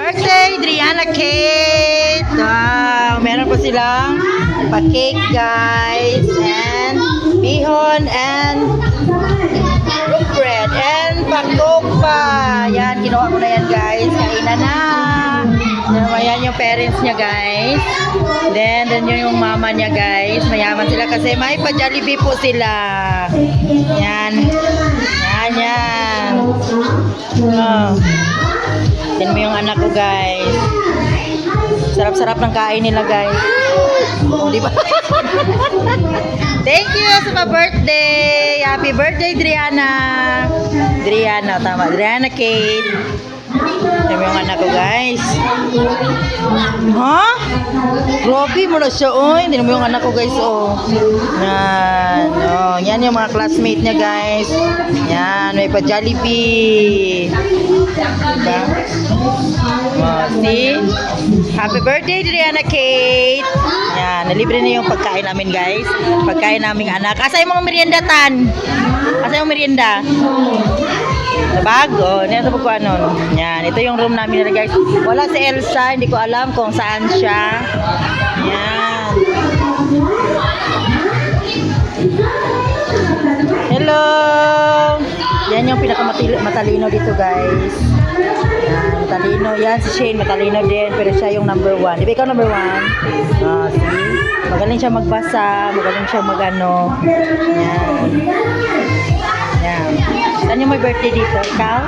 birthday, Driana Kate! Wow, meron po silang pa-cake, guys. And bihon and bread and pa-coke pa. Yan, kinuha ko na yan, guys. Kainan na. Ayan yung parents niya, guys. Then yun yung mama niya, guys. Mayaman sila kasi may pa-Jollibee po sila. Yan. Yan. Oh. Yan mo yung anak ko, guys. Sarap-sarap ng kain nila, guys. Oh, di ba? Thank you sa birthday. Happy birthday, Driana. Driana, tama. Driana Kate. Yan mo yung anak ko, guys. Ha? Grabe mo na siya, oy. Yan mo yung anak ko, guys, oh. Yan. Oh, yan yung mga classmate niya, guys. Yan, may pa Jollibee. Diba? Oh, see? Happy birthday, Driana Kate. Yan, nalibre na yung pagkain namin, guys. Pagkain naming anak. Asa yung mga merienda, Tan? Asa yung merienda? Sa bag, oh. Nito po ko ano. Yan, ito yung room namin nila, guys. Wala si Elsa, hindi ko alam kung saan siya. Yan. Hello! Yan yung pinakamatalino dito, guys. Yan, matalino. Yan, si Shane, matalino din. Pero siya yung number 1. Di ba ikaw number 1? See? Magaling siya magbasa. Magaling siya magano. Yan. Yan. Saan yung may birthday dito? Ikaw?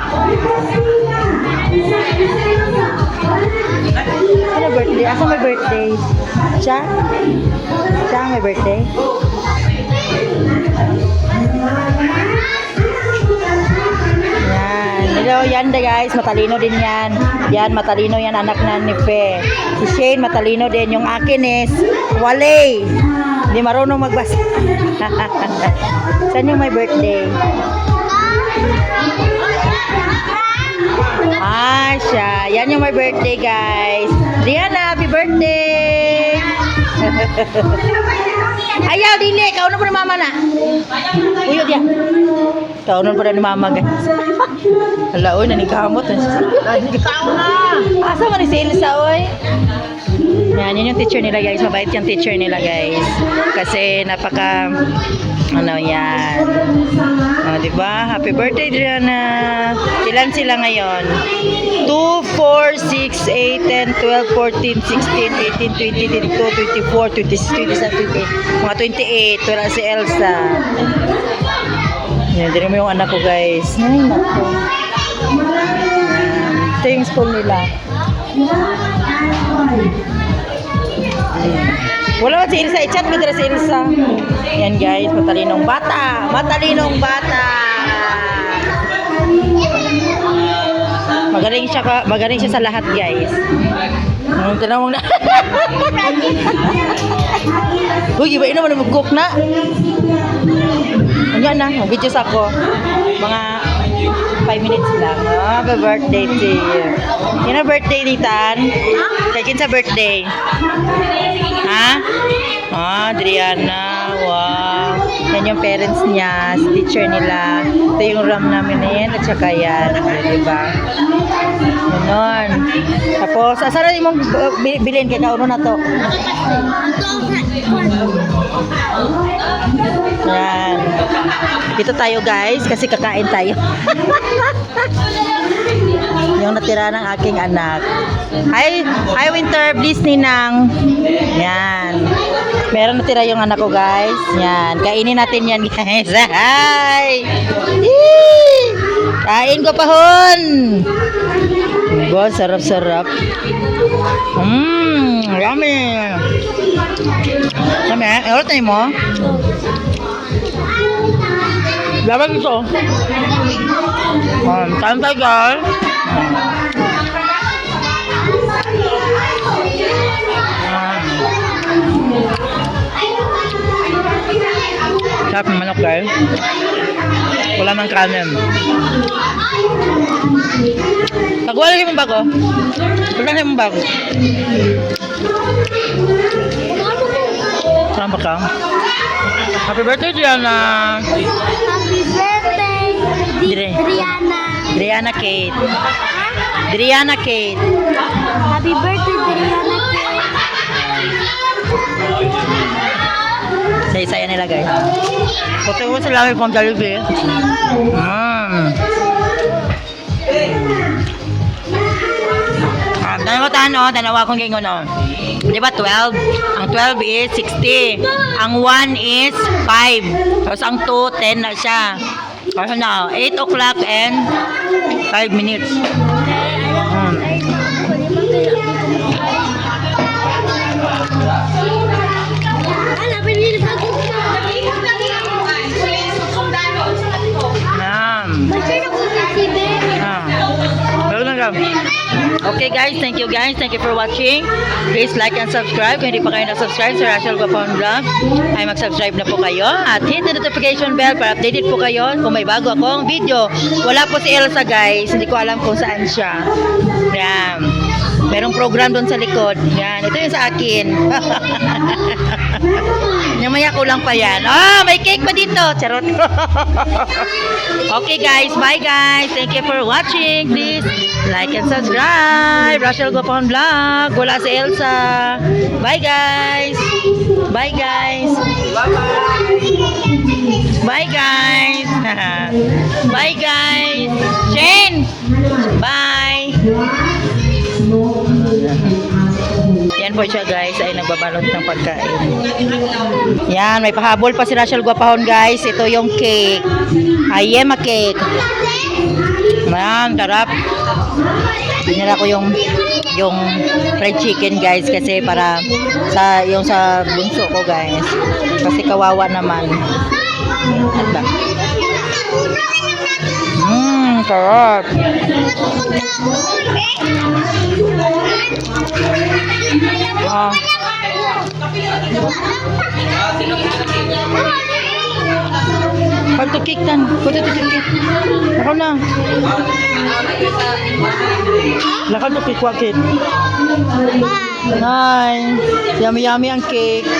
Ano birthday? Asa may birthday? Siya? Siya ang may birthday? Yan. Hello, yan guys. Matalino din yan. Yan, matalino yan. Anak na ni Fe. Si Shane, matalino din. Yung akin is Wale. Hindi marunong magbasa. Saan yung may birthday? Siya. Yan yung my birthday, guys. Rihanna, happy birthday! Ayaw, dili. Kaunon pa ni mama na. Uyod yan. Kaunon pa ni mama, guys. Hala, oy, nanigamot. Kaunon na. Asa man ni si Elsa, oy? Yan, yun yung teacher nila, guys. Mabait yung teacher nila, guys. Kasi napaka, ano yan. Diba? Happy birthday, Driana. Ilan sila ngayon? 2, 4, 6, 8, 10, 12, 14, 16, 18, 20, 22, 24, 26, 27, 28. Mga 28. Wala si Elsa. Yan, din mo yung anak ko, guys. Ay, naku. Ito yung school nila. Wala si Elsa, i-chat mo dira si Elsa. Yan, guys, matalinong bata. Matalinong bata. Magaling siya sa lahat, guys. Tinawag na. Uy, iba ina mo na mag-cook na. Ano na, mag-videos ako. Mga 5 minutes lang. Happy birthday to you. Yan ang birthday ni Tan. Kaya sa birthday. Ha? Adriana. Wow. Yan yung parents niya, teacher nila. Ito yung room namin na yan at saka yan. Diba? Ganon. Tapos, saan na mong bilhin kay kauno na to? Yan. Dito tayo, guys, kasi kakain tayo. Yung natira ng aking anak. Hi Winter, please Ninang. Yan. Meron natira yung anak ko, guys. Yan. Kainin natin yan, guys. Hi! Kain ko pa hon. Wow, sarap-sarap. Yummy. Yummy. Ewan tayo mo? Laban ito. Kain tayo, guys. Sarap ng manok, guys. Wala ng kanin. Pagwala mo bago? Pagwala mo bago? Saan ba ka? Happy birthday, Diana! Happy birthday, Dire. Rihanna! Driana Kate. Driana Kate. Happy birthday, Driana. Saya-saya nila guys. Puti ko sila may pang Jollibee. Tanawa kong gingon no. Di ba 12? Ang 12 is 60. Ang 1 is 5. Tapos ang 2, 10 na siya. Kasi na, 8 o'clock and 5 minutes. Okay guys, thank you guys. Thank you for watching. Please like and subscribe. Kung hindi pa kayo na-subscribe sa Rachel Guapon Vlog, ay mag-subscribe na po kayo. At hit the notification bell para updated po kayo kung may bago akong video. Wala po si Elsa guys. Hindi ko alam kung saan siya. Yan. Merong program doon sa likod. Yan. Ito yung sa akin. Namaya ko lang pa yan. May cake pa dito. Charot. Okay guys. Bye guys. Thank you for watching. Please like and subscribe. Rachel Guapon Vlog. Wala si Elsa. Bye guys. Bye guys. Bye guys. Bye guys. Shane. Bye. Yan po siya guys, ay nagbabalot ng pagkain. Yan, may pahabol pa si Rachel Guapahon guys. Ito yung cake. Ayema cake. Man, tarap. Binila ko yung fried chicken guys kasi para sa yung sa bunso ko guys. Kasi kawawa naman. Anda. Sarap. Pagtukik tan, pagtukik. Ako na. Lakad tukik wakit. Hi. Yummy ang cake.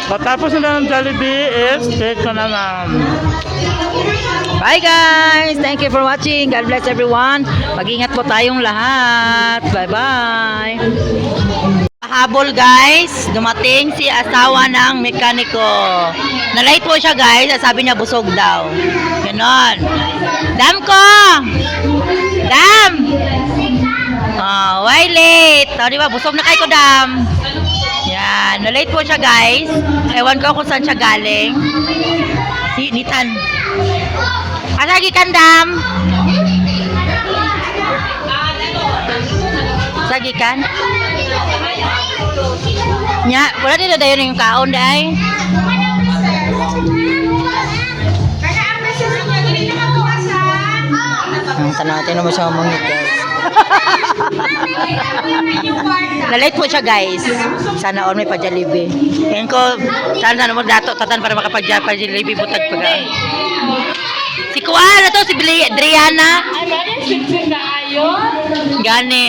Tapos na ng Jollibee is cake ko naman. Bye guys! Thank you for watching. God bless everyone. Mag-ingat po tayong lahat. Bye-bye. Habol guys, dumating si asawa ng mekaniko. Na-late po siya guys. Sabi niya busog daw. Ganon. Dam ko! Dam! Why late? Di ba? Busog na kayo ko, Dam. Yan. Na-late po siya guys. Ewan ko kung saan siya galing. Si Nitan. Asagi kan, Dam? Asagi kan? Nya, wala dito dayon yung kaon day. Ang tanatin naman siya mangit guys. Na-late po siya guys. Sana all may pa-Jollibee. Yan ko, sana mo dato tatan para makapag-Jollibee butag pa. Si Kuan na to, si Driana. Gani.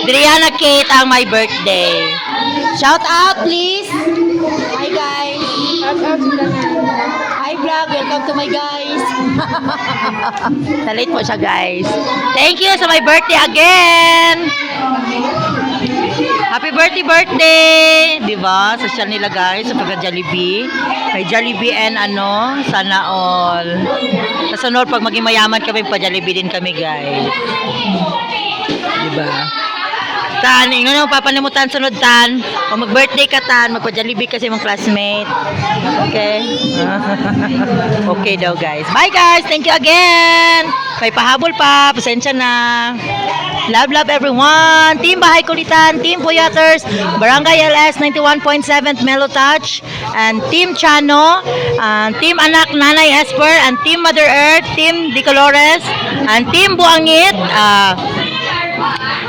Driana Kate ang my birthday. Shout out please. Hi guys. Shout out to hi vlog, welcome to my guys. Na-late po siya guys. Thank you sa my birthday again. Happy birthday! Diba? Social nila guys sa pagka-Jollibee. May Jollibee and ano, sana all. Sa sunod, pag maging mayaman kami, pa-Jollibee din kami guys. Diba? Tan, ingon mo papanimutan sunod tan. Kung mag-birthday ka tan, magpa-Jollibee kasi mong classmate. Okay? Okay daw guys. Bye guys! Thank you again! May pahabol pa. Pasensya na. Love, love everyone. Team Bahay Kulitan, Team Puyaters, Barangay LS 91.7 Melo Touch, and Team Chano, Team Anak Nanay Esper, and Team Mother Earth, Team Di Colores, and Team Buangit.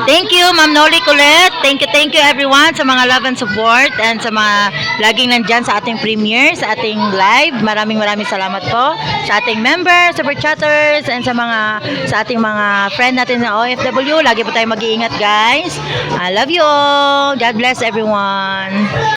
Thank you, Ma'am Noli Colette. Thank you everyone sa mga love and support and sa mga laging nandyan sa ating premiere, sa ating live. Maraming salamat po sa ating members, super chatters, and sa ating mga friend natin na OFW. Lagi po tayo mag-iingat guys. I love you all. God bless everyone.